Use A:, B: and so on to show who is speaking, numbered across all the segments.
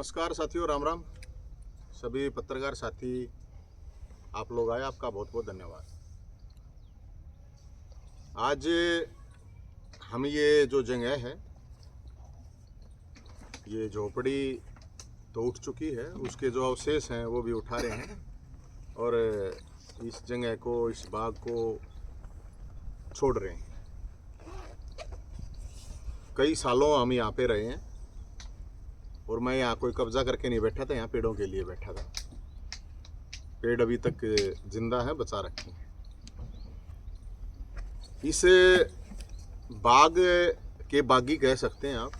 A: नमस्कार साथियों, राम राम। सभी पत्रकार साथी आप लोग आए, आपका बहुत बहुत धन्यवाद। आज हम ये जो जगह है, ये झोपड़ी तो उठ चुकी है, उसके जो अवशेष हैं वो भी उठा रहे हैं और इस जगह को, इस बाग को छोड़ रहे हैं। कई सालों हम यहाँ पे रहे हैं और मैं यहाँ कोई कब्जा करके नहीं बैठा था, यहाँ पेड़ों के लिए बैठा था। पेड़ अभी तक जिंदा है, बचा रखे हैं। इस बाग के बागी कह सकते हैं आप।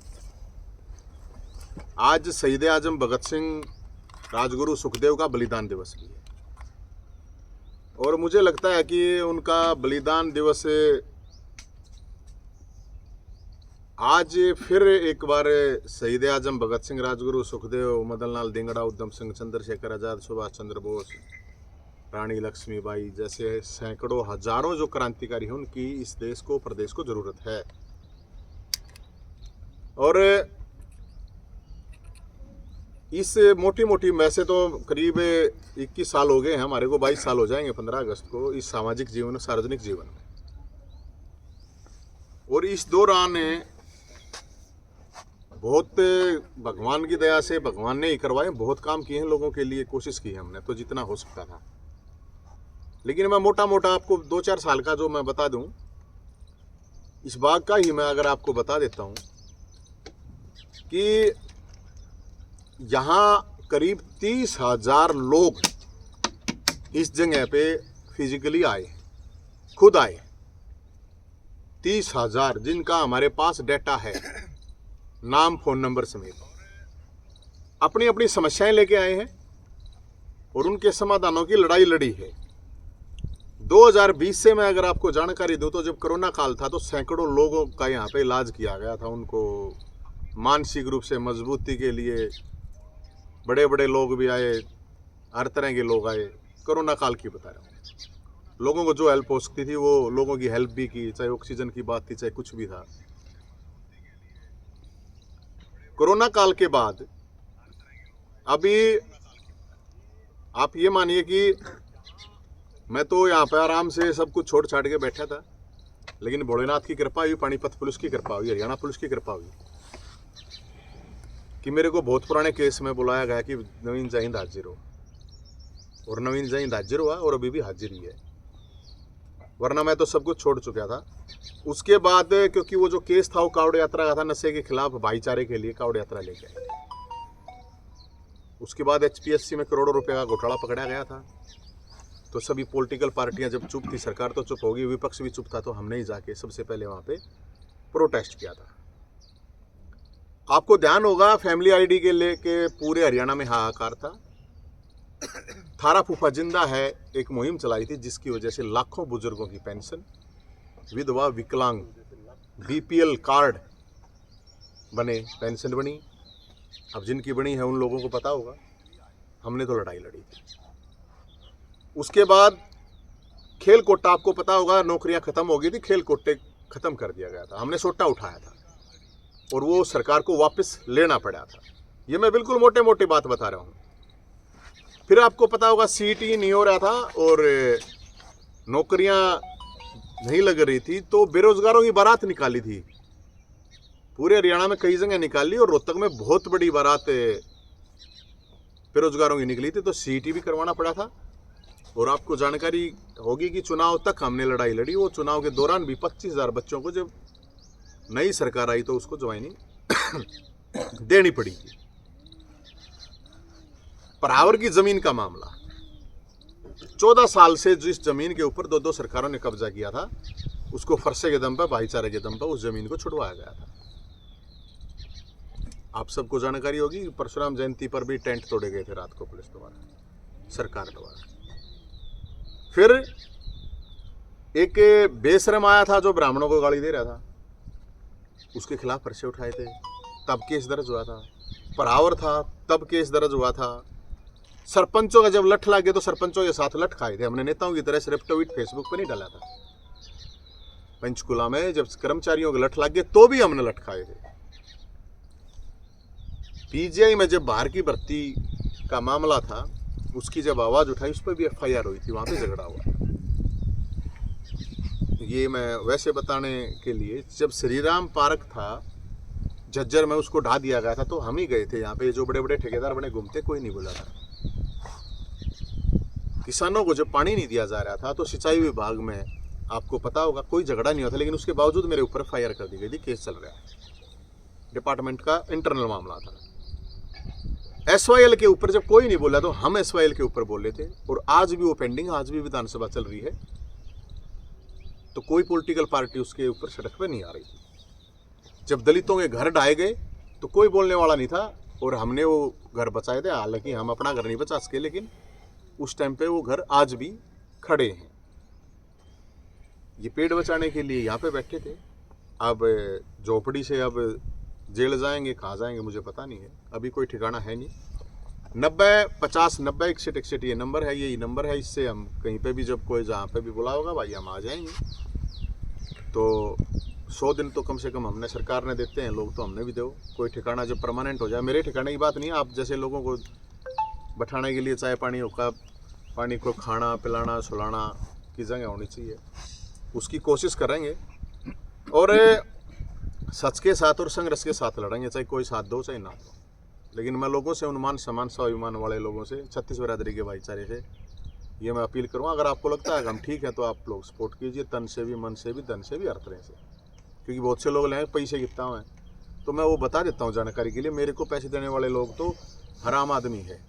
A: आज शहीद आजम भगत सिंह, राजगुरु सुखदेव का बलिदान दिवस भी है और मुझे लगता है कि उनका बलिदान दिवस आज फिर एक बार शहीद आजम भगत सिंह, राजगुरु सुखदेव, मदन लाल धिंगड़ा, उधम सिंह, चंद्रशेखर आजाद, सुभाष चंद्र बोस, रानी लक्ष्मीबाई जैसे सैकड़ों हजारों जो क्रांतिकारी हैं, उनकी इस देश को, प्रदेश को जरूरत है। और इस मोटी मोटी वैसे तो करीब 21 साल हो गए हैं हमारे को, 22 साल हो जाएंगे 15 अगस्त को इस सामाजिक जीवन, सार्वजनिक जीवन में। और इस दौरान बहुत भगवान की दया से, भगवान ने ही करवाए, बहुत काम किए हैं लोगों के लिए, कोशिश की है हमने तो जितना हो सकता था। लेकिन मैं मोटा मोटा आपको 2-4 साल का जो मैं बता दूं, इस बाग का ही मैं अगर आपको बता देता हूं कि यहाँ करीब 30,000 लोग इस जगह पे फिजिकली आए, खुद आए। 30,000 जिनका हमारे पास डेटा है, नाम, फोन नंबर समेत, अपनी अपनी समस्याएं लेके आए हैं और उनके समाधानों की लड़ाई लड़ी है। 2020 से मैं अगर आपको जानकारी दूं तो जब कोरोना काल था तो सैकड़ों लोगों का यहाँ पे इलाज किया गया था। उनको मानसिक रूप से मजबूती के लिए बड़े बड़े लोग भी आए, हर तरह के लोग आए। कोरोना काल की बता रहा हूँ। लोगों को जो हेल्प हो सकती थी वो लोगों की हेल्प भी की, चाहे ऑक्सीजन की बात थी, चाहे कुछ भी था। कोरोना काल के बाद अभी आप ये मानिए कि मैं तो यहाँ पे आराम से सब कुछ छोड़ छाड़ के बैठा था, लेकिन भोलेनाथ की कृपा हुई, पानीपत पुलिस की कृपा हुई, हरियाणा पुलिस की कृपा हुई कि मेरे को बहुत पुराने केस में बुलाया गया कि नवीन जैन हाजिर हो, और नवीन जैन हाजिर हुआ और अभी भी हाजिर ही है, वरना मैं तो सब कुछ छोड़ चुका था। उसके बाद क्योंकि वो जो केस था वो कावड़ यात्रा का था, नशे के खिलाफ भाईचारे के लिए कावड़ यात्रा लेके आए। उसके बाद HPSC में करोड़ों रुपए का घोटाला पकड़ा गया था। तो सभी पॉलिटिकल पार्टियां जब चुप थी, सरकार तो चुप होगी, विपक्ष भी चुप था, तो हमने ही जाके सबसे पहले वहां पे प्रोटेस्ट किया था। आपको ध्यान होगा फैमिली ID के लेके पूरे हरियाणा में हाहाकार था। थारा फूफा जिंदा है एक मुहिम चलाई थी, जिसकी वजह से लाखों बुजुर्गों की पेंशन, विधवा, विकलांग, BPL कार्ड बने, पेंशन बनी। अब जिनकी बनी है उन लोगों को पता होगा, हमने तो लड़ाई लड़ी थी। उसके बाद खेल कोटा, आपको पता होगा, नौकरियां खत्म हो गई थी, खेल कोटे खत्म कर दिया गया था, हमने सोटा उठाया था और वो सरकार को वापस लेना पड़ा था। ये मैं बिल्कुल मोटे मोटे बात बता रहा हूँ। फिर आपको पता होगा CET नहीं हो रहा था और नौकरियां नहीं लग रही थी, तो बेरोजगारों की बारात निकाली थी, पूरे हरियाणा में कई जगह निकाली और रोहतक में बहुत बड़ी बारात बेरोजगारों की निकली थी। तो CET भी करवाना पड़ा था। और आपको जानकारी होगी कि चुनाव तक हमने लड़ाई लड़ी। वो चुनाव के दौरान भी 25,000 बच्चों को जब नई सरकार आई तो उसको ज्वाइनिंग देनी पड़ी। परावर की जमीन का मामला, 14 साल से जिस जमीन के ऊपर 2-2 सरकारों ने कब्जा किया था, उसको फरसे के दम पर, भाईचारे के दम पर उस जमीन को छुड़वाया गया था। आप सबको जानकारी होगी, परशुराम जयंती पर भी टेंट तोड़े गए थे रात को पुलिस द्वारा, सरकार द्वारा। फिर एक बेशरम आया था जो ब्राह्मणों को गाली दे रहा था, उसके खिलाफ पर्चे उठाए थे, तब केस दर्ज हुआ था। परावर था, तब केस दर्ज हुआ था। सरपंचों का जब लठ लगे तो सरपंचों के साथ लठ खाए थे हमने, नेताओं की तरह सिर्फ ट्वीट फेसबुक पर नहीं डाला था। पंचकुला में जब कर्मचारियों के लठ लग गए तो भी हमने लठ खाए थे। पीजीआई में जब बाहर की भर्ती का मामला था, उसकी जब आवाज़ उठाई, उस पर भी एफआईआर हुई थी, वहाँ पे झगड़ा हुआ था। ये मैं वैसे बताने के लिए, जब श्री राम पार्क था झज्जर में, उसको ढा दिया गया था, तो हम ही गए थे यहाँ पे। जो बड़े बड़े ठेकेदार बने घूमते, कोई नहीं बोला था। किसानों को जब पानी नहीं दिया जा रहा था, तो सिंचाई विभाग में आपको पता होगा कोई झगड़ा नहीं हुआ था, लेकिन उसके बावजूद मेरे ऊपर एफआईआर कर दी गई थी। केस चल रहा है, डिपार्टमेंट का इंटरनल मामला था। एसवाईएल के ऊपर जब कोई नहीं बोला, तो हम एसवाईएल के ऊपर बोले थे, और आज भी वो पेंडिंग, आज भी विधानसभा चल रही है, तो कोई पॉलिटिकल पार्टी उसके ऊपर सड़क पे नहीं आ रही थी। जब दलितों के घर ढाए गए, तो कोई बोलने वाला नहीं था, और हमने वो घर बचाए थे। हालांकि हम अपना घर नहीं बचा सके, लेकिन उस टाइम पे वो घर आज भी खड़े हैं। ये पेड़ बचाने के लिए यहाँ पे बैठे थे। अब झोपड़ी से अब जेल जाएंगे, कहाँ जाएंगे मुझे पता नहीं है, अभी कोई ठिकाना है नहीं। 90 50 90 61 ये नंबर है, यही नंबर है। इससे हम कहीं पे भी, जब कोई जहाँ पे भी बुला होगा, भाई हम आ जाएंगे। तो 100 दिन तो कम से कम हमने, सरकार ने देते हैं लोग, तो हमने भी दो। कोई ठिकाना जब परमानेंट हो जाए, मेरे ठिकाने की बात नहीं है, आप जैसे लोगों को बैठाने के लिए चाय पानी होगा, पानी को खाना पिलाना सुलाना की जगह होनी चाहिए, उसकी कोशिश करेंगे। और सच के साथ और संघर्ष के साथ लड़ेंगे, चाहे कोई साथ दो चाहे ना दो। लेकिन मैं लोगों से उन्मान सम्मान स्वाभिमान वाले लोगों से, छत्तीस बिरादरी के भाईचारे से ये मैं अपील करूँगा, अगर आपको लगता है कि हम ठीक है, तो आप लोग सपोर्ट कीजिए, तन से भी, मन से भी, धन से भी, हर तरह से। क्योंकि बहुत से लोग लें पैसे कितना हैं, तो मैं वो बता देता हूँ जानकारी के लिए। मेरे को पैसे देने वाले लोग तो हराम आदमी है।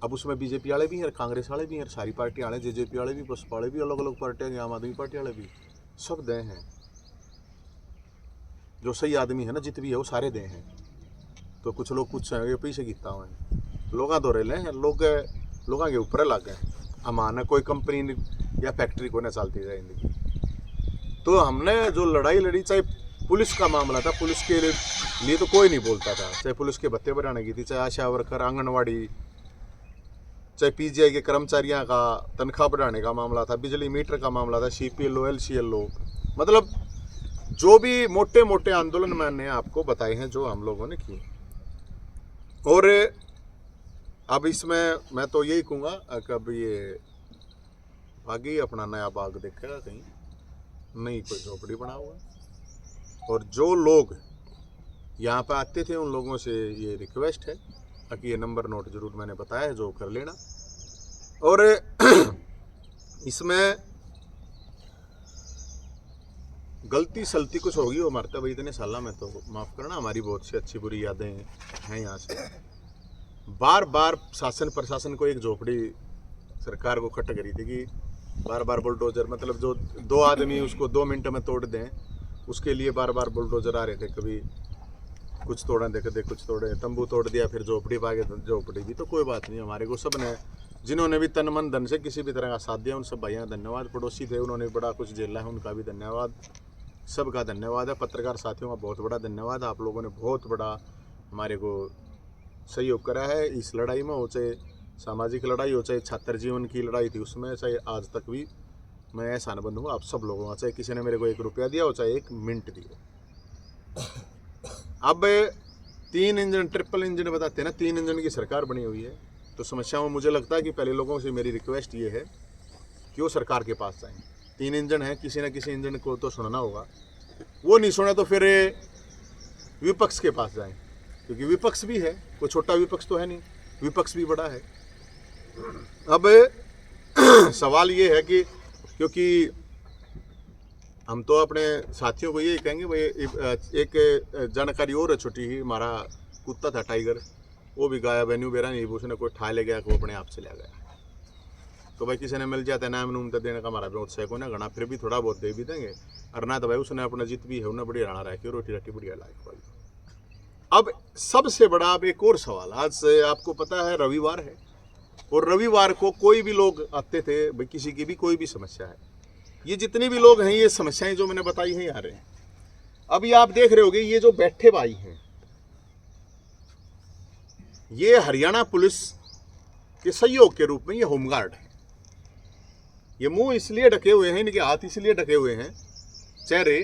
A: अब उसमें बीजेपी वाले भी हैं, कांग्रेस वाले भी हैं, सारी पार्टी वाले, जेजेपी वाले भी, बसपा वाले भी, अलग अलग पार्टियाँ, आम आदमी पार्टी वाले भी, सब दे हैं। जो सही आदमी है ना, जित भी है, वो सारे दे हैं। तो कुछ लोग कुछ ये पैसे कितना हुए, लोग दो रहे हैं, लोगों के ऊपर लग गए। अमान कोई कंपनी या फैक्ट्री को ना चलती जाएगी। तो हमने जो लड़ाई लड़ी, चाहे पुलिस का मामला था, पुलिस के लिए तो कोई नहीं बोलता था। चाहे पुलिस के भत्ते बढ़ाने की थी, चाहे आशा वर्कर, आंगनवाड़ी, चाहे पीजीआई के कर्मचारियों का तनख्वाह बढ़ाने का मामला था, बिजली मीटर का मामला था, सीपीएलओ, एलसीएलओ, मतलब जो भी मोटे मोटे आंदोलन मैंने आपको बताए हैं, जो हम लोगों ने किए। और अब इसमें मैं तो यही कहूँगा, कब ये आगे अपना नया बाग देखेगा कहीं, नहीं कोई झोपड़ी बना हुआ। और जो लोग यहाँ पे आते थे, उन लोगों से ये रिक्वेस्ट है कि ये नंबर नोट जरूर मैंने बताया है, जो कर लेना। और इसमें गलती सलती कुछ होगी वो मरते भाई, इतने साल में तो माफ़ करना, हमारी बहुत सी अच्छी बुरी यादें हैं यहाँ से। बार बार शासन प्रशासन को एक झोपड़ी सरकार को खट करी थी कि बार बार बुलडोजर, मतलब जो 2 आदमी उसको 2 मिनट में तोड़ दें, उसके लिए बार बार बुलडोजर आ रहे थे। कभी कुछ तोड़ा दे, कुछ तोड़े, तंबू तोड़ दिया, फिर झोपड़ी पा गए, झोपड़ी भी तो कोई बात नहीं। हमारे को सब ने, जिन्होंने भी तन मन धन से किसी भी तरह का साथ दिया, उन सब भाइयों का धन्यवाद। पड़ोसी थे, उन्होंने बड़ा कुछ झेला है, उनका भी धन्यवाद, सबका धन्यवाद है। पत्रकार साथियों का बहुत बड़ा धन्यवाद, आप लोगों ने बहुत बड़ा हमारे को सहयोग करा है इस लड़ाई में। हो चाहे सामाजिक लड़ाई हो, चाहे छात्र जीवन की लड़ाई थी उसमें, चाहे आज तक भी मैं ऐसा न बंधूंगा आप सब लोगों का, चाहे किसी ने मेरे को 1 रुपया दिया हो, चाहे 1 मिनट दिया। अब 3 इंजन, ट्रिपल इंजन बताते हैं ना, 3 इंजन की सरकार बनी हुई है। तो समस्या में मुझे लगता है कि पहले लोगों से मेरी रिक्वेस्ट ये है कि वो सरकार के पास जाएं। 3 इंजन है, किसी न किसी इंजन को तो सुनना होगा, वो नहीं सुना तो फिर विपक्ष के पास जाएं, क्योंकि विपक्ष भी है, कोई छोटा विपक्ष तो है नहीं, विपक्ष भी बड़ा है। अब सवाल ये है कि, क्योंकि हम तो अपने साथियों को यही कहेंगे भाई, एक जानकारी और है छोटी ही, हमारा कुत्ता था टाइगर, वो भी गायब है, न्यू बेरा नहीं, उसने कोई ठा ले गया, वो अपने आप चला गया। तो भाई किसी ने मिल जाता है, नाम नूम तो देने का हमारा बहुत शौक है ना घना, फिर भी थोड़ा बहुत दे भी देंगे, और ना तो भाई उसने अपना जित भी है उन्हें बढ़िया राना रखी, रोटी राटी बढ़िया लाइक वाली। अब सबसे बड़ा, अब एक और सवाल, आज से आपको पता है रविवार है, और रविवार को कोई भी लोग आते थे, भाई किसी की भी कोई भी समस्या है, ये जितने भी लोग हैं, ये समस्याएं जो मैंने बताई हैं आ रहे हैं। अभी आप देख रहे होगे, ये जो बैठे भाई हैं, ये हरियाणा पुलिस के सहयोग के रूप में ये होमगार्ड है। ये मुंह इसलिए ढके हुए हैं, इनके हाथ इसलिए ढके हुए हैं चेहरे,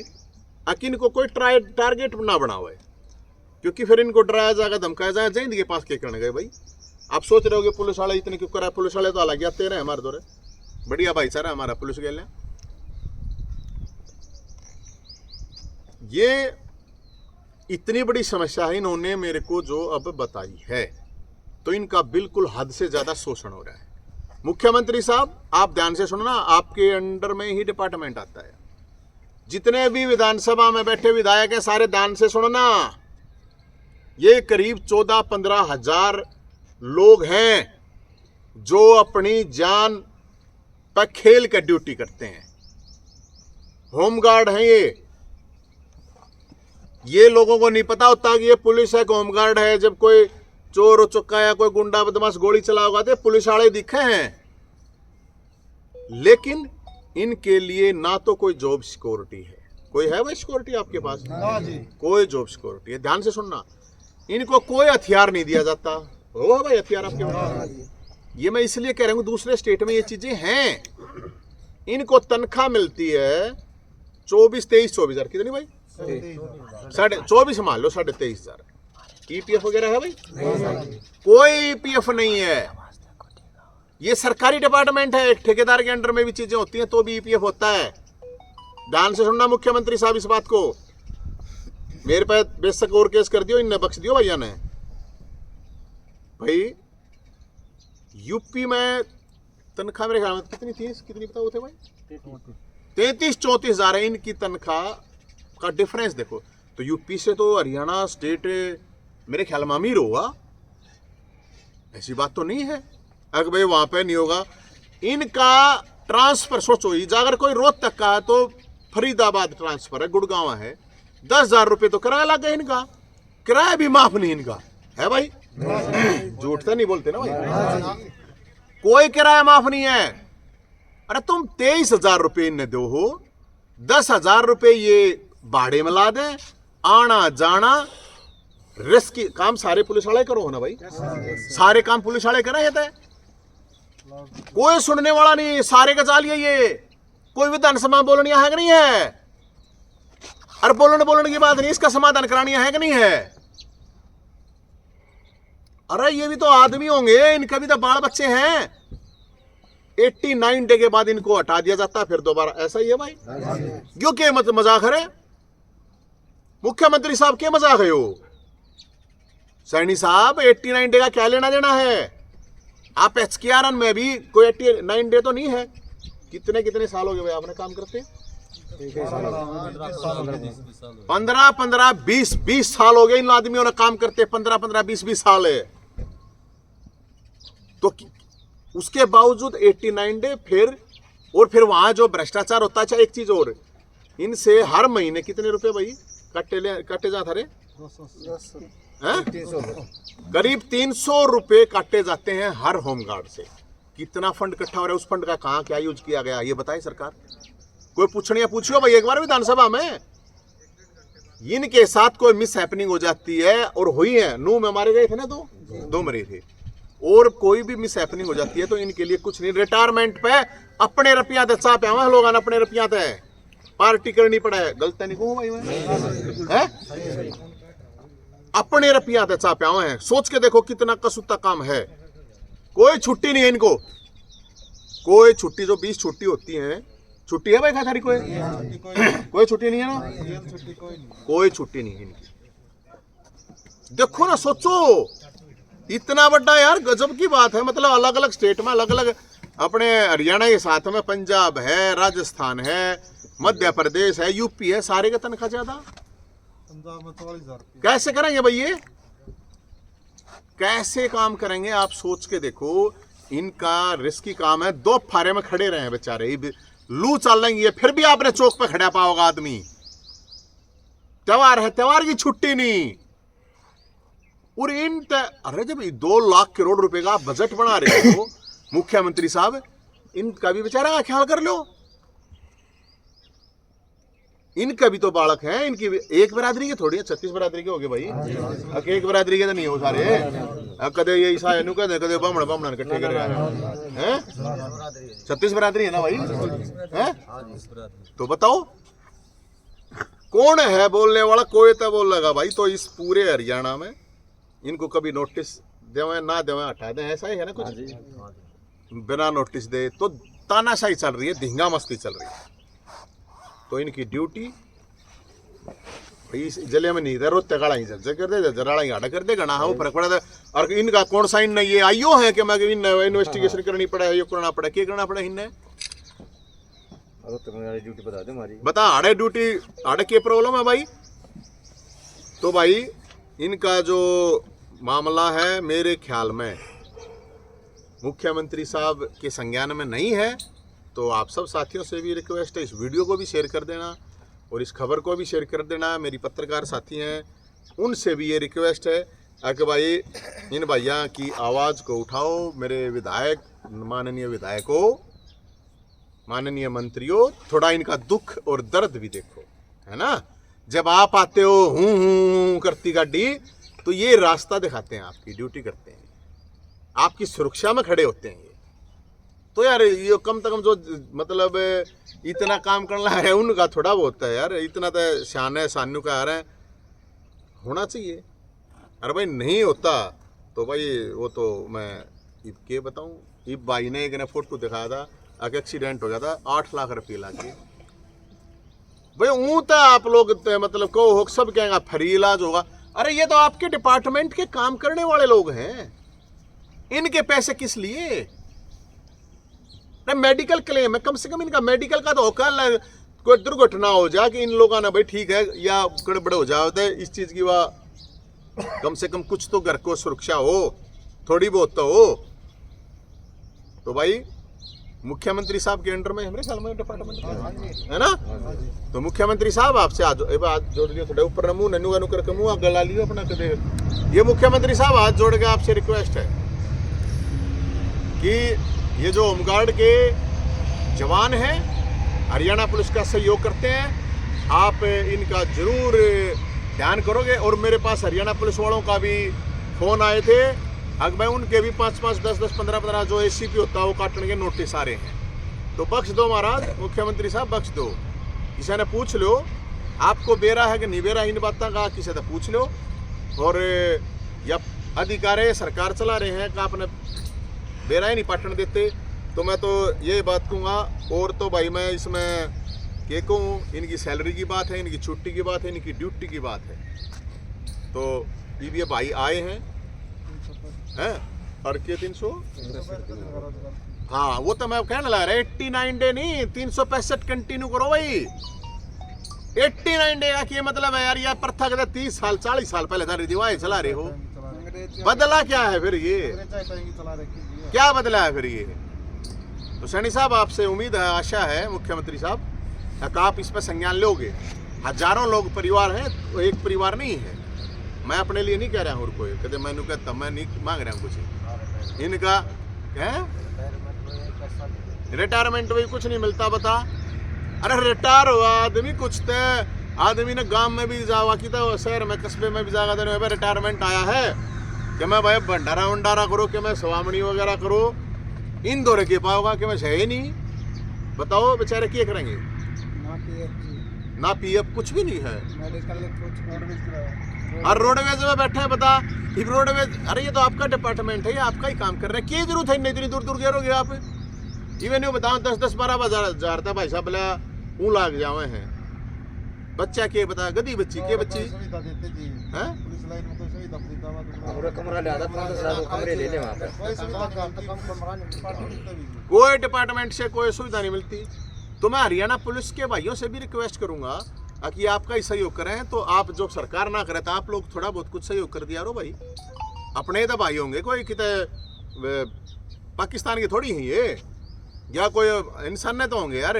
A: कि इनको कोई टारगेट ना बना हुआ है। क्योंकि फिर इनको डराया जाएगा, धमकाया जाएगा, जैन के पास क्या करने गए भाई। आप सोच रहे होगे पुलिस वाले इतने क्यों करा, पुलिस वाले तो अलग आते रहे हमारे दौरे, बढ़िया भाईचारा हमारा पुलिस के लिए। ये इतनी बड़ी समस्या है इन्होंने मेरे को जो अब बताई है, तो इनका बिल्कुल हद से ज्यादा शोषण हो रहा है। मुख्यमंत्री साहब आप ध्यान से सुनना, आपके अंडर में ही डिपार्टमेंट आता है, जितने भी विधानसभा में बैठे विधायक हैं सारे ध्यान से सुनना, ये करीब 14-15 हजार लोग हैं जो अपनी जान पर खेल कर ड्यूटी करते हैं, होमगार्ड हैं ये लोगों को नहीं पता होता कि ये पुलिस है, होमगार्ड है। जब कोई चोर चुक्का या कोई गुंडा बदमाश गोली चला होगा तो पुलिस वाले दिखे हैं, लेकिन इनके लिए ना तो कोई जॉब सिक्योरिटी है। कोई है भाई सिक्योरिटी आपके पास? कोई जॉब सिक्योरिटी है। ध्यान से सुनना, इनको कोई हथियार नहीं दिया जाता। हो भाई हथियार आपके पास? ये मैं इसलिए कह रहा हूं, दूसरे स्टेट में ये चीजें हैं। इनको तनख्वाह मिलती है 24 हजार, कितनी भाई? 24.5 मान लो, 23,500। ईपीएफ वगैरह है भाई? कोई ईपीएफ नहीं है। ये सरकारी डिपार्टमेंट है, एक ठेकेदार के अंडर में भी चीजें होती हैं तो भी ईपीएफ होता है। ध्यान से सुनना मुख्यमंत्री साहब इस बात को। मेरे पे बेशक और केस कर दियो, इनने बख्श दियो भैया ने। भाई यूपी में तनख्वाह मेरे ख्याल में कितनी थी, कितनी बताओ थे भाई? 33-34 हजार है इनकी तनख्वाह का डिफरेंस देखो। तो यूपी से तो हरियाणा स्टेट मेरे ख्याल में अमीर होगा, ऐसी बात तो नहीं है। अगर भाई वहां पे नहीं होगा, इनका ट्रांसफर सोचो, अगर कोई रोहतक का है तो फरीदाबाद ट्रांसफर है, गुड़गांव है, 10,000 रुपए तो किराया लग गया इनका, किराया भी माफ नहीं इनका है भाई। झूठ तो नहीं बोलते ना भाई, कोई किराया माफ नहीं है। अरे तुम 23,000 रुपए इन्हें दो हो, 10,000 रुपए ये भाड़े में ला दे, आना जाना रिस्क काम सारे पुलिस वाले करो ना भाई, सारे काम पुलिस वाले करे थे, कोई सुनने वाला नहीं, सारे का चालिए ये। कोई विधानसभा बोलनी है कि नहीं है? अरे बोलने की बात नहीं, इसका समाधान करानी है कि नहीं है? अरे ये भी तो आदमी होंगे, इनका भी तो बाल बच्चे हैं। 89 डे के बाद इनको हटा दिया जाता है, फिर दोबारा ऐसा ही है भाई। क्यों के मजाक है मुख्यमंत्री साहब, के मजाक है वो? सैनी साहब 89 डे का क्या लेना देना है? आप एचकेआरएन में भी कोई 89 डे तो नहीं है। कितने साल हो गए भाई आपने काम करते? 15-20 साल हो गए इन आदमियों ने काम करते, 15-20 साल है। तो उसके बावजूद 89 डे फिर वहां जो भ्रष्टाचार होता है। अच्छा एक चीज और, इनसे हर महीने कितने रुपए भाई कटे जाते रहे? करीब 300 रुपए काटे जाते हैं हर होमगार्ड से। कितना फंड इकट्ठा हो रहा है, उस फंड का कहां क्या यूज किया गया ये बताए सरकार? कोई पूछियो भाई एक बार विधानसभा में। इनके साथ कोई मिस हैपनिंग हो जाती है, और हुई है, नू में मारे गए थे ना, दो मरे थे, और कोई भी मिस हैपनिंग हो जाती है तो इनके लिए कुछ नहीं। रिटायरमेंट पे अपने रुपया दे चाप लोग अपने रुपया दे पार्टी करनी पड़ा है, गलत नहीं कहूं भाई मैं, है अपने रुपया दे चाप है। सोच के देखो कितना कसूता काम है। कोई छुट्टी नहीं है इनको, कोई छुट्टी जो 20 छुट्टी होती है, छुट्टी है भाई खातारी कोई छुट्टी नहीं है ना, कोई छुट्टी नहीं है इनकी। देखो ना, सोचो इतना बड़ा यार, गजब की बात है। मतलब अलग अलग स्टेट में अलग अलग, अपने हरियाणा के साथ में पंजाब है, राजस्थान है, मध्य प्रदेश है, यूपी है, सारे का तनख्वाह ज्यादा। पंजाब में 44,000। कैसे करेंगे भाई ये, कैसे काम करेंगे? आप सोच के देखो, इनका रिस्की काम है। 2 फारे में खड़े रहे बेचारे, लू चल लेंगे, फिर भी आपने चौक पे खड़ा पाओगा आदमी। त्योहार है, त्योहार की छुट्टी नहीं। और अरे जब 2 लाख करोड़ रुपए का बजट बना रहे हो मुख्यमंत्री साहब, इनका भी बेचारा का ख्याल कर लो। इनका भी तो बालक है, इनकी भी एक बिरादरी के थोड़ी है, 36 बिरादरी के हो गए भाई, एक बिरादरी के तो नहीं हो सारे। कदे ये ईसाई नु कदे बामण इकट्ठे कर हैं, 36 बिरादरी है ना भाई, हैं? तो बताओ कौन है बोलने वाला? कोई तो बोल लगा भाई। तो इस पूरे हरियाणा में इनको कभी नोटिस देवे ना देवे हटा दें, ऐसा ही है ना कुछ? बिना नोटिस दे तो तानाशाही चल रही है, धींगा मस्ती चल रही है। तो इनकी ड्यूटी इस जिले में नहीं दे रोते गाड़ा ही जल कर दे, जराड़ा ही आड़ा कर दे, गणा हो फर्क पड़ा था। और इनका कौन सा इन ये आइयो है कि मैं इन्वेस्टिगेशन करनी पड़ा है, ये करना पड़ा, क्या करना पड़ा इन्हें?
B: ड्यूटी बता दे हमारी,
A: बता आड़े ड्यूटी आड़े क्या प्रॉब्लम है भाई? तो भाई इनका जो मामला है मेरे ख्याल में मुख्यमंत्री साहब के संज्ञान में नहीं है। तो आप सब साथियों से भी रिक्वेस्ट है, इस वीडियो को भी शेयर कर देना और इस खबर को भी शेयर कर देना। मेरी पत्रकार साथी हैं, उनसे भी ये रिक्वेस्ट है कि भाई इन भैया की आवाज़ को उठाओ। मेरे विधायक, माननीय विधायकों, माननीय मंत्रियों, थोड़ा इनका दुख और दर्द भी देखो, है ना? जब आप आते हो हूँ करती गाड़ी, तो ये रास्ता दिखाते हैं, आपकी ड्यूटी करते हैं, आपकी सुरक्षा में खड़े होते हैं ये। तो यार ये कम से कम जो मतलब इतना काम करना है उनका थोड़ा बहुत है यार, इतना तो शान है सानू का यार होना चाहिए। अरे भाई नहीं होता तो भाई वो तो मैं क्या बताऊँ। इब भाई ने एक ने फोटो दिखाया था, आगे एक्सीडेंट हो गया था, 8 लाख रुपये लाके। भाई ऊँ तो आप लोग मतलब कहो हो सब कहेंगे फ्री इलाज होगा। अरे ये तो आपके डिपार्टमेंट के काम करने वाले लोग हैं, इनके पैसे किस लिए? मेडिकल क्लेम है, कम से कम इनका मेडिकल का तो होकर कोई दुर्घटना हो जाए कि इन लोगों ने भाई ठीक है या गड़बड़ हो जाए तो इस चीज की वह कम से कम कुछ तो घर को सुरक्षा हो, थोड़ी बहुत तो हो। तो भाई मुख्यमंत्री साहब के अंडर में हमारे ख्याल में डिपार्टमेंट है ना? तो मुख्यमंत्री साहब आपसे हाथ जोड़ लियो, थोड़े ऊपर मुंह नन्नू गनु करके मुंह गला लियो अपना कदे। ये मुख्यमंत्री साहब हाथ जोड़ के आपसे रिक्वेस्ट है कि ये जो होमगार्ड के जवान हैं, हरियाणा पुलिस का सहयोग करते हैं, आप इनका जरूर ध्यान करोगे। और मेरे पास हरियाणा पुलिस वालों का भी फोन आए थे, अब मैं उनके भी 5-5, 10-10, 15-15 जो ACP होता है वो काटने के नोटिस आ रहे हैं। तो बख्श दो महाराज, मुख्यमंत्री साहब बख्श दो। किसी ने पूछ लो आपको बेरा है कि नहीं बेरा, इन बातों का किसी से पूछ लो। और या अधिकारी सरकार चला रहे हैं कि आपने बेरा ही नहीं पाटन देते, तो मैं तो ये बात कहूँगा। और तो भाई मैं इसमें क्या कहूँ, इनकी सैलरी की बात है, इनकी छुट्टी की बात है, इनकी ड्यूटी की बात है। तो ये भाई आए हैं और क्या 300, हाँ वो तो मैं कहने लगा रहा 89 डे नहीं 365 कंटिन्यू करो भाई। 89 डे का क्या मतलब है यार? यह प्रथा कहते 30 साल 40 साल पहले था रिवाज चला रहे हो, बदला क्या है फिर? ये क्या बदला है फिर ये? तो सैनी साहब आपसे उम्मीद है, आशा है मुख्यमंत्री साहब आप इस पर संज्ञान लोगे। हजारों लोग परिवार हैं, तो एक परिवार नहीं है। मैं अपने लिए नहीं कह रहा हूँ, और कोई कहते मैंने कहता मैं नहीं मांग रहा हूँ कुछ। इनका है रिटायरमेंट भी कुछ नहीं मिलता, बता। अरे रिटायर हुआ आदमी कुछ तो आदमी ने गांव में भी जावा की था, शहर में कस्बे में भी जागा देने रिटायरमेंट आया है कि मैं भाई भंडारा वंडारा करो, कि मैं सवामणी वगैरह करो। इन दौरे के पाओगा कि मैं है नहीं। बताओ बेचारे क्या करेंगे? ना पीएफ कुछ भी नहीं है। और रोडवेज में बैठे हैं, बता रोडवेज। अरे ये तो आपका डिपार्टमेंट है, ये आपका ही काम कर रहे हैं, क्या जरूरत है इतनी दूर दूर गिरोगे आप? इवन यू बताओ 10-10, 12 हजार था भाई साहब बोला ऊँ लाग जावे हैं। बच्चा के बता, गधी बच्ची के बच्ची है? कोई डिपार्टमेंट से कोई सुविधा नहीं मिलती। तो मैं हरियाणा पुलिस के भाइयों से भी रिक्वेस्ट करूंगा कि आपका ही सहयोग करें। तो आप जो सरकार ना करे तो आप लोग थोड़ा बहुत कुछ सहयोग कर दिया रो भाई। अपने तो भाई होंगे, कोई कितने पाकिस्तान के थोड़ी हैं ये, या कोई इंसान तो होंगे यार,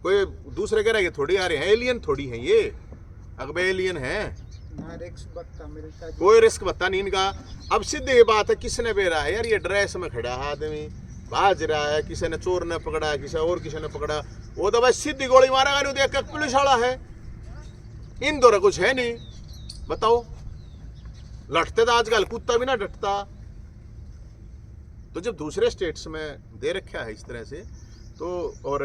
A: कोई दूसरे के रहे थोड़ी आ रहे हैं, एलियन थोड़ी हैं ये। अगर एलियन है कोई रिस्क बता नहीं इनका। अब सीधी बात है, किसने बेरा है यार? ये ड्रेस में खड़ा है आदमी, भाज रहा है, किसी ने चोर ने पकड़ा है, किसी और किसी ने पकड़ा, वो तो भाई सीधी गोली मारेगा नहीं, देख कर पुलिस वाला है। इन दौरे कुछ है नहीं, बताओ। लटते तो आजकल कुत्ता भी ना डटता। तो जब दूसरे स्टेट्स में दे रखा है इस तरह से, तो और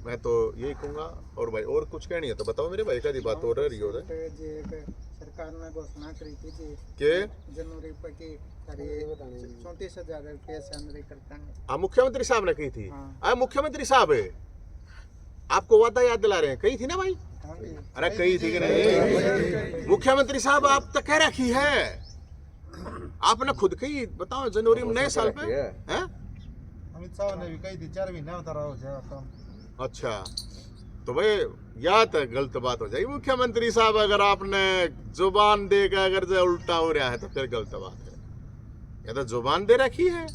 A: मैं तो यही कहूँगा। और भाई और कुछ कहनी है तो बताओ मेरे भाई, का बात हो रही हो
B: सरकार ने घोषणा करी थी
A: के
B: जनवरी पर की 34,000 रुपये सैलरी करता है।
A: हाँ, मुख्यमंत्री साहब ने कही थी। हाँ, मुख्यमंत्री साहब है, आपको वादा याद दिला रहे हैं, कही थी ना भाई? अरे कही थी कि नहीं? मुख्यमंत्री साहब आप तो कह रखी है, आपने खुद कही, बताओ जनवरी में नए साल पे हैं?
B: अमित शाह ने भी कही थी 4 महीने में हो जाएगा।
A: अच्छा, तो भाई या तो गलत बात हो जाएगी। मुख्यमंत्री साहब अगर आपने जुबान दे के अगर जो उल्टा हो रहा है तो फिर गलत बात है। या तो जुबान दे रखी है,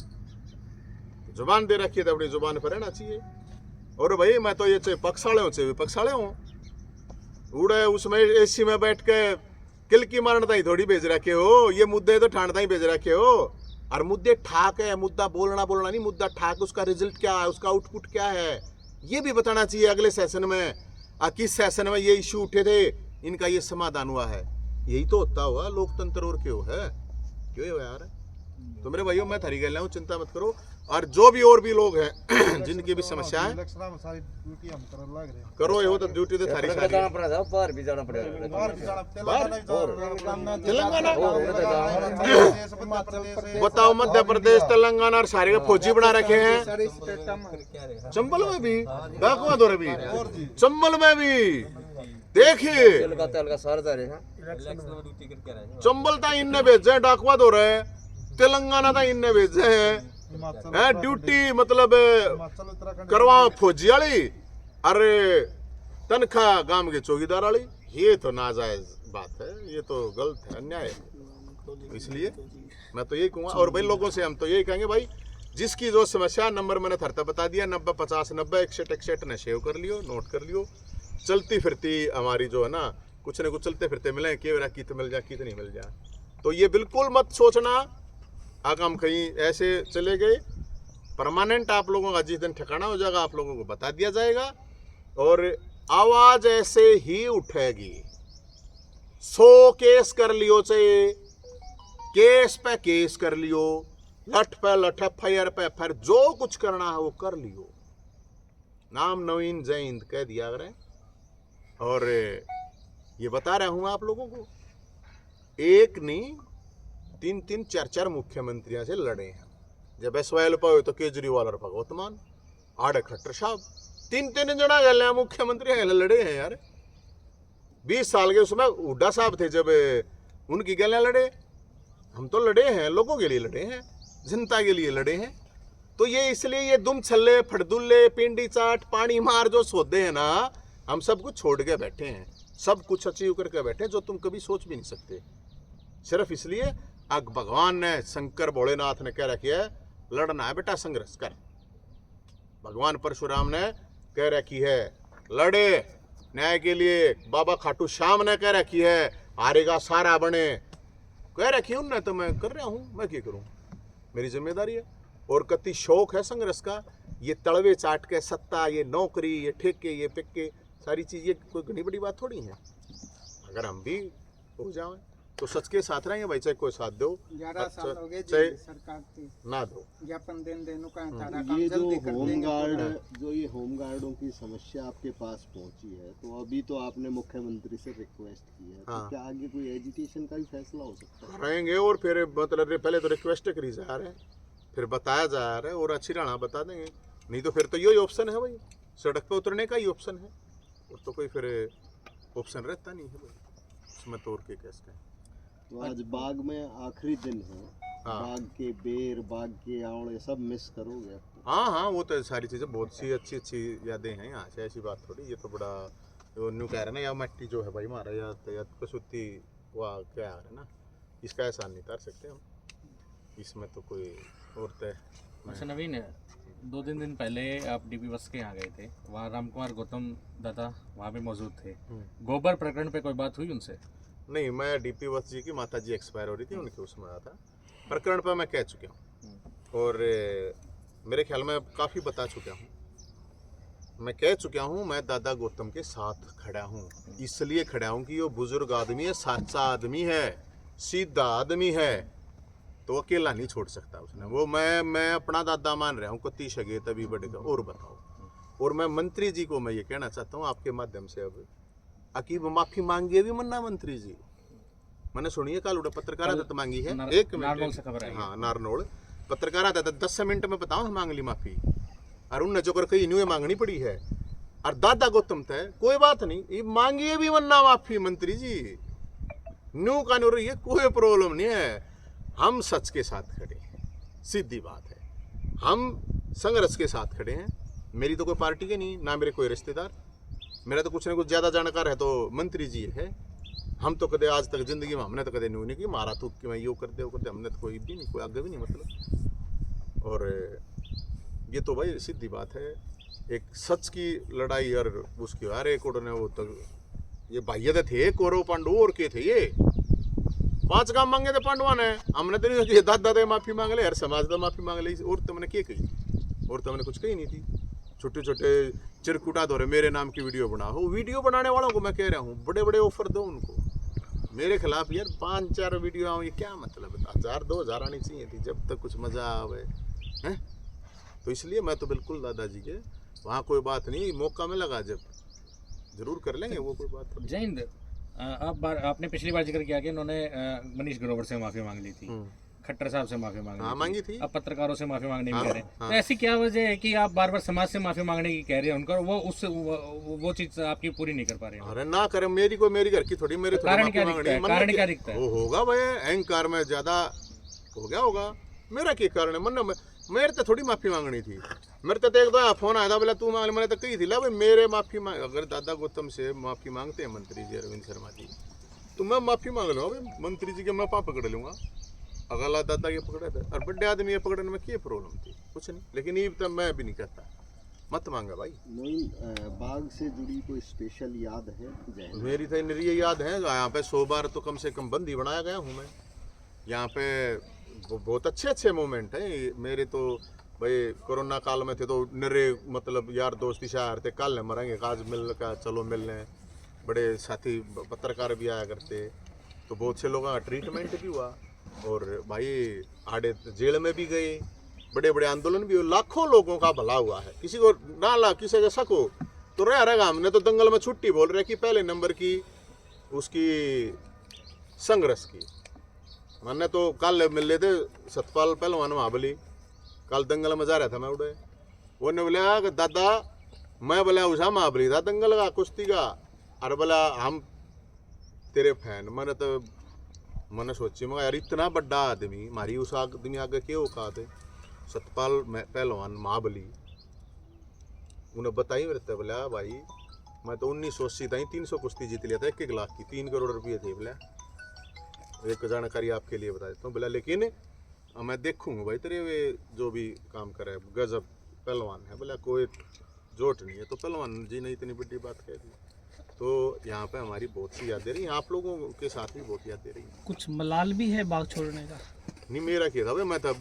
A: जुबान दे रखी है तो अपनी जुबान पर रहना चाहिए। और भाई मैं तो ये चाहे पक्ष वाले हो चाहे विपक्ष वाले हो, उड़े उसमें एसी में बैठ के किलकी मारना ही थोड़ी भेज रखे हो, ये मुद्दे तो ठाणता ही भेज रखे हो। और मुद्दे ठाक है, मुद्दा बोलना नहीं, मुद्दा ठाक, उसका रिजल्ट क्या है, उसका आउटपुट क्या है, ये भी बताना चाहिए अगले सेशन में। किस सेशन में ये इश्यू उठे थे, इनका ये समाधान हुआ है, यही तो होता हुआ लोकतंत्र। और क्यों है, क्यों है यार? तो मेरे भाइयों मैं थारी गल हूँ, चिंता मत करो। और जो भी और भी लोग हैं जिनकी भी समस्या है करो, ये तो ड्यूटी तो थारी सारी
C: बाहर भी जाना पड़ेगा,
A: तेलंगाना बताओ, मध्य प्रदेश तेलंगाना और सारे का फौजी बना रखे हैं। चंबल में भी डाकुआ दौरे भी, चंबल में भी देखिए चंबल था इनने भेजे डाकुआ दौरे, तेलंगाना था इनने भेजे हैं ड्यूटी, मतलब करवा फौजी वाली, अरे तनख्वाह गांव के चौकीदार वाली। ये तो नाजायज बात है, ये तो गलत है, अन्याय है। इसलिए मैं तो यही कहूँगा। और भाई लोगों से हम तो यही कहेंगे, भाई जिसकी जो समस्या, नंबर मैंने थरता बता दिया, 90 50 90 61 ने सेव कर लियो, नोट कर लियो। चलती फिरती हमारी जो है ना, कुछ न कुछ चलते फिरते मिले, कित मिल जाए कित नहीं मिल जाए। तो ये बिल्कुल मत सोचना आगे हम कहीं ऐसे चले गए, परमानेंट आप लोगों का जिस दिन ठिकाना हो जाएगा आप लोगों को बता दिया जाएगा। और आवाज ऐसे ही उठेगी, 100 केस कर लियो, चाहे केस पे केस कर लियो, लठ पे लठ, FIR पे FIR, जो कुछ करना है वो कर लियो। नाम नवीन जैन कह दिया करें। और ये बता रहा हूं आप लोगों को, एक नहीं 3 4 मुख्यमंत्रियों से लड़े हैं। जब SYL पाओ तो केजरीवाल और भगवत मान, आड़े खट्टर साहब, 3 जना गए मुख्यमंत्री लड़े हैं यार। 20 साल के उसमें हुड्डा साहब थे, जब उनकी गलियां लड़े। हम तो लड़े हैं, लोगों के लिए लड़े हैं, जनता के लिए लड़े हैं। तो ये इसलिए ये दुम छल्ले फटदुल्ले पिंडी चाट पानी मार जो सौदे हैं ना, हम सब कुछ छोड़ के बैठे हैं, सब कुछ अचीव करके बैठे हैं जो तुम कभी सोच भी नहीं सकते। सिर्फ इसलिए अब भगवान ने, शंकर भोलेनाथ ने कह रखी है, लड़ना है बेटा संघर्ष कर। भगवान परशुराम ने कह रखी है लड़े न्याय के लिए, बाबा खाटू श्याम ने कह रखी है हारेगा सारा बने, कह रखी है उनने। तो मैं कर रहा हूँ, मैं क्या करूँ, मेरी जिम्मेदारी है। और कति शौक है संघर्ष का, ये तड़वे चाट के सत्ता, ये नौकरी, ये ठेके, ये पिक्के, सारी चीजें कोई घनी बड़ी बात थोड़ी है। अगर हम भी हो जाए तो सच के साथ रहेंगे भाई, चाहे कोई साथ दो,
B: 11 साल हो गए
A: चाहे
B: सरकार थी
A: ना दो,
B: ज्ञापन देने का
D: ये जो होमगार्ड, जो ये होमगार्डों की समस्या आपके पास पहुंची है, तो अभी तो आपने मुख्यमंत्री से रिक्वेस्ट की है, तो क्या आगे कोई एजुटेशन का भी फैसला हो सकता है?
A: रहेंगे। और फिर मतलब पहले तो रिक्वेस्ट करी जा रहे हैं, फिर बताया जा रहा है, और अच्छी राणा बता देंगे। नहीं तो फिर तो यही ऑप्शन है भाई, सड़क पे उतरने का ही ऑप्शन है, और तो कोई फिर ऑप्शन रहता नहीं है भाई, उसमें तोड़ के कैसे।
D: तो आज बाग में आखिरी दिन है, बाग के बेर, बाग के आवड़े सब मिस करोगे?
A: हाँ, वो तो सारी चीज़ें बहुत सी अच्छी यादें हैं यहाँ से, ऐसी बात थोड़ी। ये तो बड़ा जो न्यू कह रहे ना, या मट्टी जो है भाई हमारा, या कसुत्ती वह क्या है ना, इसका एहसान नहीं उतार सकते हम, इसमें तो कोई और तय।
E: अच्छा नवीन, 2-3 दिन पहले आप DP बस के यहाँ गए थे, वहाँ रामकुमार गौतम दादा वहाँ पे मौजूद थे। गोबर प्रकरण पे कोई बात हुई उनसे?
A: नहीं, मैं DP वत्स जी की माता जी एक्सपायर हो रही थी, उनके उसमें आया था। प्रकरण पर मैं कह चुका हूँ, और मेरे ख्याल में काफ़ी बता चुका हूँ, मैं कह चुका हूँ। मैं दादा गौतम के साथ खड़ा हूँ, इसलिए खड़ा हूँ कि वो बुजुर्ग आदमी है, सच्चा आदमी है, सीधा आदमी है, तो अकेला नहीं छोड़ सकता उसने। वो मैं अपना दादा मान रहा हूँ, कति सगे तभी बढ़ेगा। और बताओ, और मैं मंत्री जी को मैं ये कहना चाहता हूँ आपके माध्यम से, अब अकीब माफी मांगी भी मन्ना मंत्री जी, मैंने सुनिए कल उड़ा पत्रकार तो मांगी है, एक
E: नारनौल से खबर आई है।
A: हाँ नारनौल पत्रकार आता था 10 मिनट में बताओ हम मांग ली माफी, और उनने जो कर कही न्यू मांगनी पड़ी है, और दादा गौतम थे कोई बात नहीं, ये मांगिए भी मन्ना माफी मंत्री जी, न्यू का न्यू रही है, कोई प्रॉब्लम नहीं है, हम सच के साथ खड़े हैं, सीधी बात है, हम संघर्ष के साथ खड़े हैं। मेरी तो कोई पार्टी के नहीं, ना मेरे कोई रिश्तेदार, मेरा तो कुछ ना कुछ ज़्यादा जानकार है तो मंत्री जी है। हम तो कदे आज तक जिंदगी में हमने तो कदे नहीं की मारा तो कि मैं यो कर दे वो कर दे, हमने तो कोई भी नहीं, कोई आगे भी नहीं मतलब। और ये तो भाई सीधी बात है, एक सच की लड़ाई और उसकी अरे कोटने वो तक ये भाइया थे कौरव पांडु और के थे, ये 5 काम मांगे थे पांडवा ने, हमने तो नहीं कि दादा दे माफी मांग ले, हर समाज का माफी मांग ले, और तो मैंने क्या कही, और तो मैंने कुछ कही नहीं थी। छोटे छोटे चिरकुटा दो रहे मेरे नाम की वीडियो बनाओ, वीडियो बनाने वालों को मैं कह रहा हूँ बड़े बड़े ऑफर दो उनको, मेरे खिलाफ यार 5-4 वीडियो आओ, ये क्या मतलब है, 1000-2000 आनी चाहिए थी जब तक कुछ मजा आवे हैं। तो इसलिए मैं तो बिल्कुल दादाजी के वहाँ कोई बात नहीं, मौका में लगा जब जरूर कर लेंगे वो, कोई बात।
E: जय हिंद। आपने पिछली बार जिक्र किया कि उन्होंने मनीष ग्रोवर से माफी मांग ली थी, खट्टर साहब से माफी
A: मांगी थी,
E: अब पत्रकारों से माफी मांगने भी कह रहे हैं,
A: हाँ।
E: तो ऐसी क्या वजह है कि आप बार बार समाज से माफी मांगने की कह रहे हैं उनका, वो चीज आपकी पूरी नहीं कर पा रहे हैं?
A: अरे ना करे, मेरी घर की थोड़ी, मेरे
E: कारण क्या दिखता है?
A: वो होगा भाई अहंकार में ज्यादा हो गया होगा, मेरा क्या कारण है, मन मेरे तो थोड़ी माफी मांगनी थी, मेरे तो एक दो फोन आया था बोला तू मांग ले, मैंने तो कही थी ला भाई मेरे माफी मांग, अगर दादा गौतम से माफी मांगते हैं मंत्री जी अरविंद शर्मा जी तो मैं माफी मांग लूंगा भाई, मंत्री जी के मैं पाँव पकड़ लूंगा, अगला दादा ये पकड़े थे और बड़े आदमी ये पकड़ने में क्या प्रॉब्लम थी, कुछ नहीं। लेकिन ये तो मैं भी नहीं कहता, मत मांगा भाई।
D: मोइन बाघ से जुड़ी कोई स्पेशल याद है?
A: मेरी तो निरीह याद है, यहाँ पे 100 बार तो कम से कम बंदी बनाया गया हूँ मैं, यहाँ पे बहुत अच्छे मोमेंट हैं मेरे तो भाई। कोरोना काल में थे तो निरे मतलब यार दोस्ती शायर थे, कल मरेंगे आज मिल का चलो मिलने, बड़े साथी पत्रकार भी आया करते, तो बहुत से लोगों का ट्रीटमेंट भी हुआ, और भाई आड़े जेल में भी गए, बड़े बड़े आंदोलन भी हुए, लाखों लोगों का भला हुआ है, किसी को ना ला किसी का शक हो तो रह रहेगा। हमने तो दंगल में छुट्टी बोल रहे कि पहले नंबर की उसकी संघर्ष की, मैंने तो कल मिल रहे थे सतपाल पहलवान महाबली, कल दंगल में जा रहा था मैं उड़े, वो ने बोला कि दादा मैं बोला उषा महाबली था दंगल का कुश्ती का, और बोला हम तेरे फैन, मैंने सोची मैं यार इतना बड़ा आदमी हमारी उस आदमी आगे क्या औकात है, सतपाल पहलवान महाबली, उन्हें बताई मेरे बोला भाई मैं तो 1980 तक 300 कुश्ती जीत लिया था, 1-1 लाख की, 3 करोड़ रुपये थे, बोला एक जानकारी आपके लिए बता देता हूँ, बोला लेकिन मैं देखूंगा भाई तेरे वे जो भी काम करे, गजब पहलवान है, बोला कोई जोट नहीं है, तो पहलवान जी ने इतनी बड़ी बात कह दी। तो यहाँ पे हमारी बहुत सी यादें रही, आप लोगों के साथ भी बहुत यादें रही।
F: कुछ मलाल भी है बाघ छोड़ने का?
A: नहीं मेरा क्या था भाई, मैं था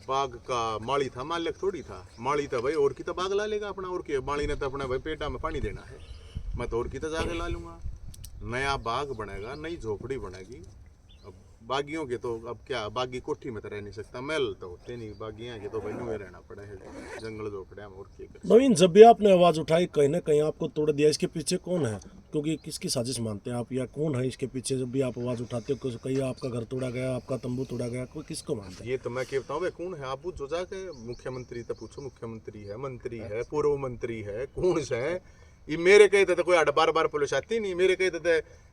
A: बाघ का माली था, मालिक थोड़ी था, माली था भाई, और की तो बाघ ला लेगा अपना, और क्या माली ने तो अपना भाई पेटा में पानी देना है, मैं तो और की तो जाके ला लूँगा, नया बाघ बनेगा, नई झोपड़ी बनेगी। अब बागियों के तो अब क्या, बागी कोठी में तो रह नहीं सकता, महल तो होते नहीं, बागियाँ के तो भाई में रहना पड़ा है, जंगल झोपड़े में, और क्या कर।
G: नवीन जब भी आपने आवाज़ उठाई कहीं ना कहीं आपको तोड़ दिया, इसके पीछे कौन है, क्योंकि किसकी साजिश मानते हैं आप, या कौन है इसके पीछे? जब भी आप आवाज़ उठाते हो कहीं आपका घर तोड़ा गया, आपका तंबू तोड़ा गया, कोई किसको मानते हैं?
A: ये तो मैं कहता हूँ भाई कौन है, आप पूछो जाके मुख्यमंत्री तो पूछो, मुख्यमंत्री है, मंत्री है, पूर्व मंत्री है, कौन से है, ये मेरे कहते तो कोई बार पुलिस आती नहीं, मेरे कहते तो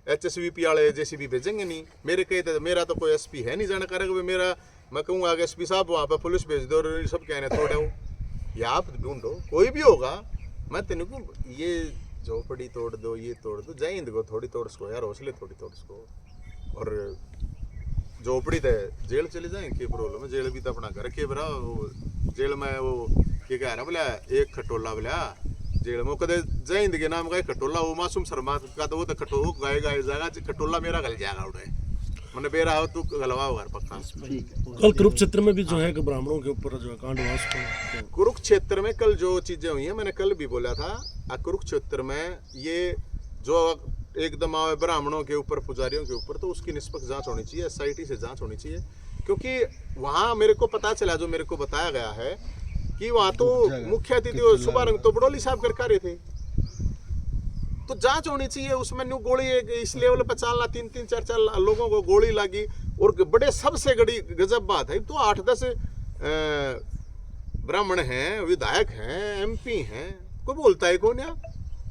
A: HSVP वाले JCB भेजेंगे नहीं, मेरे कहते तो मेरा तो कोई SP है नहीं जाना करेगा मेरा, मैं कहूँगा कि SP साहब वहाँ पर पुलिस भेज दो और सब कहने तोड़े हो, या आप ढूंढो कोई भी होगा, मैं तेन को ये झोपड़ी तोड़ दो, ये तोड़ दो, जय हिंद को थोड़ी तोड़ सको यार, हौसले थोड़ी तोड़ सको, और झोपड़ी तो जेल चले जाए क्या प्रॉब्लम है, जेल भी तो अपना घर के बरा, जेल में वो क्या कह रहा बोला एक खटोला बोला जेल में, कदे जय हिंद के नाम का खटोला, वो मासूम शर्मा का तो वो तो खटो गाय जाएगा, खटोला मेरा गल जाएगा उड़े, मैंने बेरा हो तू गलवाओ घर पक्का।
G: कल कुरुक्षेत्र में भी जो है कि ब्राह्मणों के ऊपर जो कांड हुआ उसको,
A: कुरुक्षेत्र में कल जो चीजें हुई हैं, मैंने कल भी बोला था, कुरुक्षेत्र में ये जो एकदम आवे ब्राह्मणों के ऊपर, पुजारियों के ऊपर, तो उसकी निष्पक्ष जांच होनी चाहिए, SIT से जांच होनी चाहिए, क्योंकि वहाँ मेरे को पता चला, जो मेरे को बताया गया है कि वहां तो मुख्य अतिथि शुभारंभ तो बड़ौली साहब कर रहे थे। तो जांच होनी चाहिए उसमें। न्यू गोली इस लेवल पर चलना, 3-4 लोगों को गोली लगी। और बड़े सबसे बड़ी गजब बात है, तो 8-10 ब्राह्मण हैं, विधायक हैं, MP हैं, कोई बोलता है कौन यार?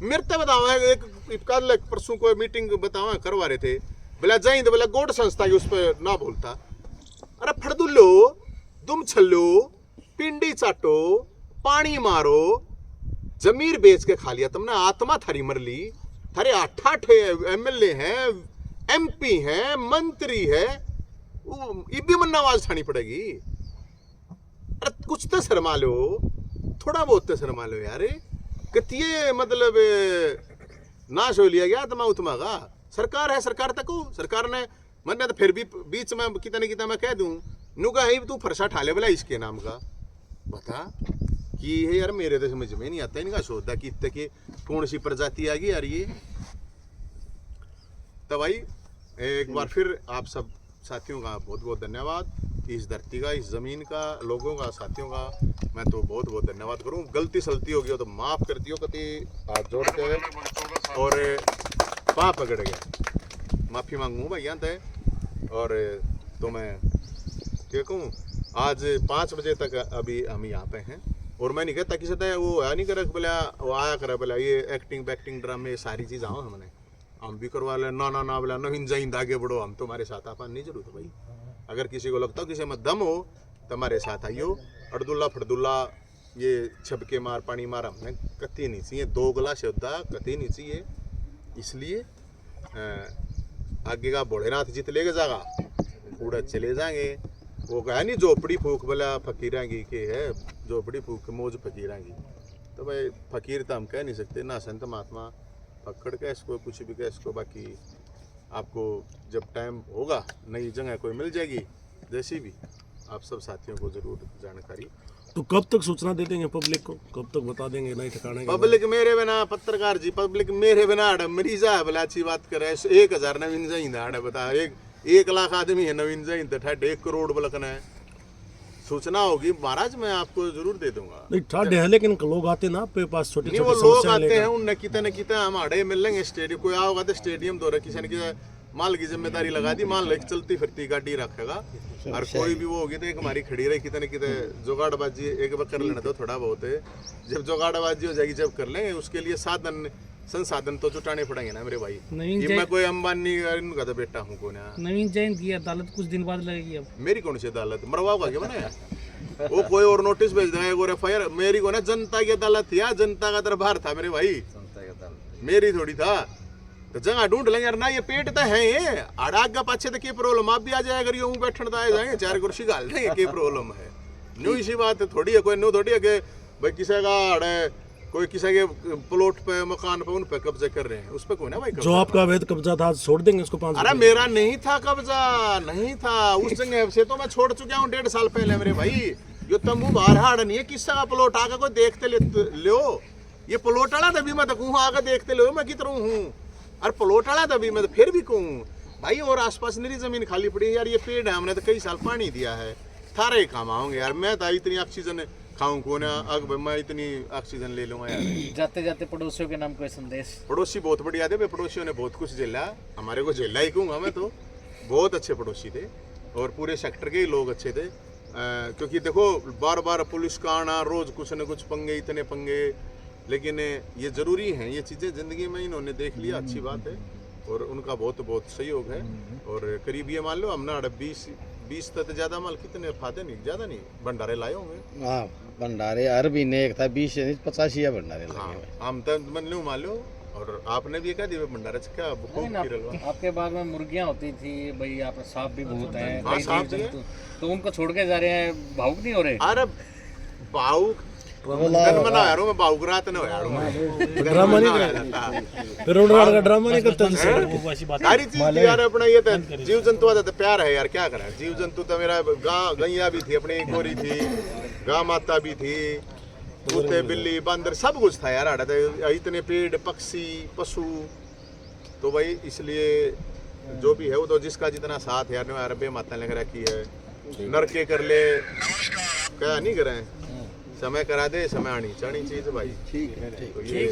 A: मेरे तो बतावा एक कल परसों को मीटिंग बतावा करवा रहे थे, बोला जय बोला गोड संस्था की उस पर ना बोलता। अरे फड़दुल्लो, तुम छल्लो, पिंडी चाटो, पानी मारो, जमीर बेच के खा लिया तुमने, आत्मा थारी मर ली। थारे 8 MLA हैं, MP हैं, मंत्री है, ये भी मन आवाज उठानी पड़ेगी। अरे कुछ तो शर्मा लो, थोड़ा बहुत तो शर्मा लो यार। कितने मतलब नाश हो लिया गया आत्मा उतमा का। सरकार है, सरकार तक हो, सरकार ने मैंने तो फिर भी बीच में कितना मैं कह दूं, नुका है तू फरसा ठा ले बोला इसके नाम का। बता कि है यार, मेरे तो समझ में नहीं आता इनका सोचता कि इतने की कौन सी प्रजाति आ गई यार ये। तो भाई एक बार फिर आप सब साथियों का बहुत बहुत धन्यवाद। इस धरती का, इस ज़मीन का, लोगों का, साथियों का मैं तो बहुत बहुत धन्यवाद करूँ। गलती सलती हो गई हो तो माफ़ कर दियो, कति हाथ जोड़ के और पाँव पकड़ गया माफ़ी मांगूँ भाई यहाँ तय। और तो मैं क्या कहूँ, आज 5 बजे तक अभी हम यहाँ पे हैं। और मैं नहीं कहता किसी तरह वो आया नहीं करे बोला, वो आया करे बोला ये एक्टिंग बैक्टिंग ड्रामे सारी चीज़ आओ हमने हम भी करवा ले। ना ना ना बोला नवीन जैन आगे बढ़ो, हम तुम्हारे साथ आपा नहीं जरूर भाई। अगर किसी को लगता हो किसी में दम हो तो हमारे साथ आइयो। अड़दुल्ला फड़दुल्ला ये छबके मार पानी मार हमने कती नहीं चाहिए, 2 गिलास होता कती नहीं चाहिए। इसलिए आगे का भोलेनाथ जीत लेके जागा, पूरा चले जाएंगे। वो कहा नहीं झोपड़ी फूक बोला फकीरांगी के है, झोपड़ी फूक मौज फकीरांगी। तो भाई फकीर तो हम कह नहीं सकते ना, संत महात्मा पकड़ के इसको कुछ भी कह इसको। बाकी आपको जब टाइम होगा नई जगह कोई मिल जाएगी जैसी भी, आप सब साथियों को जरूर जानकारी।
G: तो कब तक सूचना दे देंगे पब्लिक को, कब तक बता देंगे नए ठिकाने के?
A: पब्लिक मेरे बिना, पत्रकार जी पब्लिक मेरे बिना मरीजा है बोला, अच्छी बात करे। 1000 नवीन जहींदा बता, 1 लाख आदमी है नवीन जहींद, 1.5 करोड़ बलकना है। सूचना होगी महाराज मैं आपको जरूर दे दूंगा।
G: नहीं ठाडे है, लेकिन लोग आते ना आपके पास छोटे
A: नहीं, वो
G: छोटे
A: लोग आते हैं उनने कितना हम आड़े मिल लेंगे। स्टेडियम कोई आओगा तो स्टेडियम दो किसी ने किसी माल की जिम्मेदारी लगा दी, मान लो एक चलती फिरती गाड़ी रखेगा। और कोई भी वो होगी तो एक हमारी खड़ी रही, कितने जुगाड़बाजी एक बार कर लेना तो थोड़ा बहुत है। जब जुगाड़बाजी हो जाएगी जब कर लेंगे, उसके लिए साधन संसाधन तो जुटाने पड़ेंगे ना मेरे भाई। ये मैं कोई अंबानी इनका तो बेटा हूँ कौन है।
F: नवीन जैन की अदालत कुछ दिन बाद लगेगी अब।
A: मेरी कौन सी अदालत मरवाओगा क्या मैंने? वो कोई और नोटिस भेज देगा, एक और FIR। मेरी को ना जनता की अदालत थी, जनता का दरबार था मेरे भाई, मेरी थोड़ी था। तो जगह ढूंढ लेंगे यार ना, ये पेट तो है ये आग का पाछे तो क्या प्रॉब्लम आप भी आ जाए, अगर यूं बैठन तो आ जाएंगे, 4 कुर्सी गाल देंगे, क्या प्रॉब्लम है? न्यू इसी बात थोड़ी है, कोई न्यू थोड़ी है कि भाई किसी का अड़े कोई किसी के प्लॉट पे मकान पे उन पे कब्जा कर रहे हैं, उस पे कोई ना भाई
G: जो आपका अवैध कब्जा था छोड़ देंगे उसको 5।
A: अरे मेरा नहीं था कब्जा, नहीं था उस जगह से, तो मैं छोड़ चुका हूँ 1.5 साल पहले मेरे भाई। यो तंबू बाहर हाड़ नहीं है, किस्सा का प्लॉट आकर कोई देखते लो। ये प्लॉट वाला तभी मैं कहूँ आकर देखते लो मैं कितना हूँ, और प्लॉट वाला तभी मैं फिर भी कहूँ भाई। और आसपास मेरी जमीन खाली पड़ी है यार, ये पेड़ है हमने तो कई साल पानी दिया है, थारे काम आओगे यार। मैं तो इतनी ऑक्सीजन खाऊं कौन अग मैं इतनी ऑक्सीजन ले लूंगा यार।
E: जाते जाते पड़ोसियों के नाम कोई संदेश?
A: पड़ोसी बहुत बढ़िया थे, पड़ोसियों ने बहुत कुछ झेला, हमारे को झेला ही कहूँगा मैं तो। बहुत अच्छे पड़ोसी थे और पूरे सेक्टर के ही लोग अच्छे थे। क्योंकि देखो बार बार पुलिस का आना, रोज कुछ न कुछ पंगे, इतने पंगे, लेकिन ये जरूरी हैं ये चीज़ें ज़िंदगी में, इन्होंने देख लिया, अच्छी बात है। और उनका बहुत बहुत सहयोग है। और करीब ये मान लो हमने 20 तक ज़्यादा माल कितने फाते नहीं, ज़्यादा नहीं भंडारे लाए होंगे।
C: हाँ भंडारे हर महीने एक था 20-50 या भंडारे
A: हाँ,
C: लगे।
A: हम तो मतलब मान लो। और आपने भी कहा दिया भंडारा क्या
E: आपके बाग में मुर्गियां होती थी भाई, यहाँ पर सांप भी बहुत है,
A: हाँ,
E: कई
A: सांप
E: जीव
A: भी है।
E: जंतु, तो उनको छोड़ के जा रहे हैं, भावुक नहीं हो रहे?
A: अरे भावुक ड्रामा यार, मैं भावुक रात न हो यार,
G: ड्रामा नहीं करता, फिर उन्होंने का ड्रामा नहीं करता
A: सारी चीज यार। अपना ये तो जीव जंतु आता तो प्यार है यार, क्या करें। जीव जंतु तो मेरा गैया भी थी, अपनी गोरी थी, गां माता भी थी, कुत्ते बिल्ली बंदर सब कुछ था यार। आड़ा तो इतने पेड़ पक्षी पशु, तो भाई इसलिए जो भी है वो तो जिसका जितना साथ यार अरबे माता ने रखी है। नरके कर ले क्या नहीं करें, समय करा दे, समय आनी चाहनी चीज भाई।
D: ठीक है।
A: तो ये